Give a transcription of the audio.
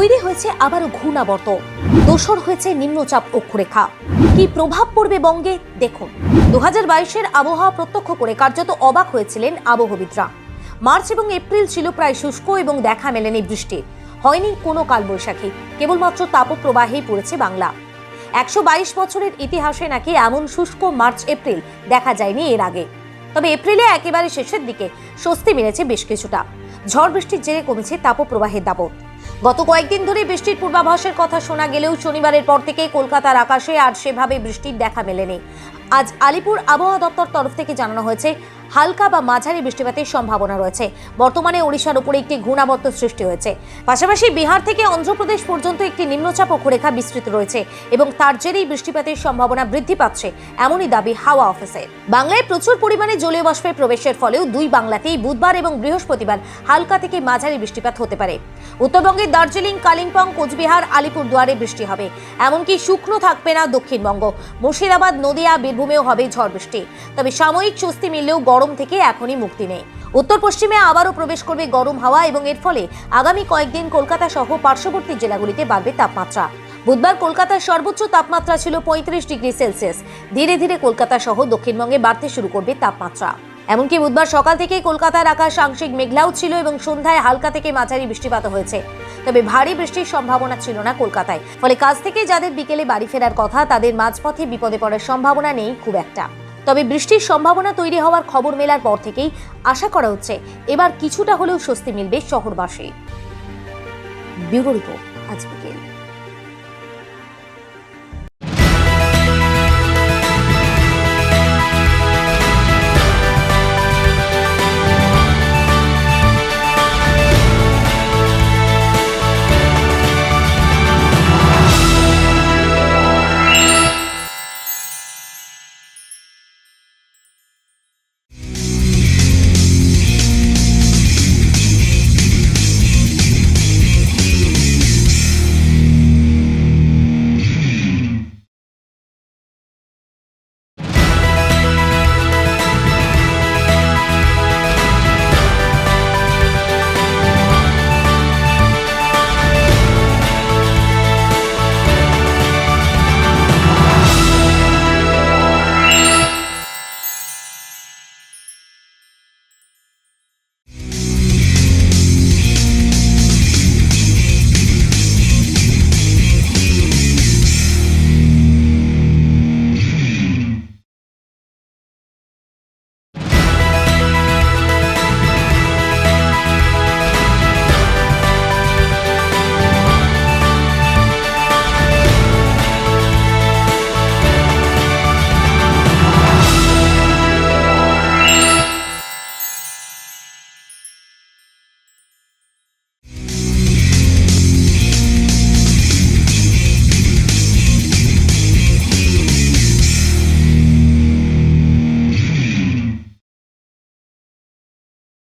তৈরি হয়েছে আবারও ঘূর্ণাবর্ত, দোসর হয়েছে নিম্নচাপ অক্ষরেখা। কি প্রভাব পড়বে বঙ্গে দেখুন। 2022-এর আবহাওয়া প্রত্যক্ষ করে কার্যত অবাক হয়েছিলেন আবহবিদরা। মার্চ এবং এপ্রিল ছিল প্রায় শুষ্ক এবং দেখা মেলেনি বৃষ্টির, হয়নি কোনো কালবৈশাখী, কেবলমাত্র তাপপ্রবাহেই পড়েছে বাংলা। 122 বছরের ইতিহাসে নাকি এমন শুষ্ক মার্চ এপ্রিল দেখা যায়নি এর আগে। তবে এপ্রিলে একেবারে শেষের দিকে স্বস্তি মিলেছে বেশ কিছুটা। ঝড় বৃষ্টির জেরে কমেছে তাপপ্রবাহের দাপট। গত কয়েকদিন ধরে বৃষ্টির পূর্বাভাসের কথা শোনা গেলেও শনিবারের পর থেকে কলকাতার আকাশে আর সেভাবে বৃষ্টির দেখা মেলেনি। আজ আলিপুর আবহাওয়া দপ্তর তরফ থেকে জানানো হয়েছে হালকা বা মাঝারি বৃষ্টিপাতের সম্ভাবনা রয়েছে। বর্তমানে ওড়িশার উপরে একটি ঘূর্ণাবর্ত সৃষ্টি হয়েছে, পাশাপাশি বিহার থেকে অন্ধ্রপ্রদেশ পর্যন্ত একটি নিম্নচাপ অক্ষরেখা বিস্তৃত রয়েছে এবং তার জেরেই বৃষ্টিপাতের সম্ভাবনা বৃদ্ধি পাচ্ছে, এমনই দাবি হাওয়া অফিসের। বাংলায় প্রচুর পরিমাণে জলীয় বাষ্পের প্রবেশের ফলেও দুই বাংলাতেই বুধবার এবং বৃহস্পতিবার হালকা থেকে মাঝারি বৃষ্টিপাত হতে পারে। উত্তরবঙ্গের দার্জিলিং, কালিম্পং, কোচবিহার, আলিপুরদুয়ারে বৃষ্টি হবে, এমনকি শুকনো থাকবে না দক্ষিণবঙ্গ। মুর্শিদাবাদ, নদিয়া, বীরভূমেও হবে ঝড় বৃষ্টি। তবে সাময়িক স্বস্তি মিললেও গরম থেকে এখনই মুক্তি নেই। উত্তর পশ্চিমে আবারও প্রবেশ করবে গরম হাওয়া এবং এর ফলে আগামী কয়েকদিন কলকাতা সহ পার্শ্ববর্তী জেলাগুলিতে বাড়বে তাপমাত্রা। বুধবার কলকাতার সর্বোচ্চ তাপমাত্রা ছিল 35 ডিগ্রি সেলসিয়াস। ধীরে ধীরে কলকাতা সহ দক্ষিণবঙ্গে বাড়তে শুরু করবে তাপমাত্রা। এমনকি বুধবার সকাল থেকে কলকাতার আকাশ আংশিক মেঘলাও ছিল এবং সন্ধ্যায় হালকা থেকে মাঝারি বৃষ্টিপাত হয়েছে। তবে ভারী বৃষ্টির সম্ভাবনা ছিল না কলকাতায়। ফলে কাজ থেকে যাদের বিকেলে বাড়ি ফেরার কথা, তাদের মাঝপথে বিপদে পড়ার সম্ভাবনা নেই খুব একটা। তবে বৃষ্টির সম্ভাবনা তৈরি হওয়ার খবর মেলার পর থেকেই আশা করা হচ্ছে এবার কিছুটা হলেও স্বস্তি মিলবে শহরবাসী। ব্যুরো রিপোর্ট, আজ বিকেল।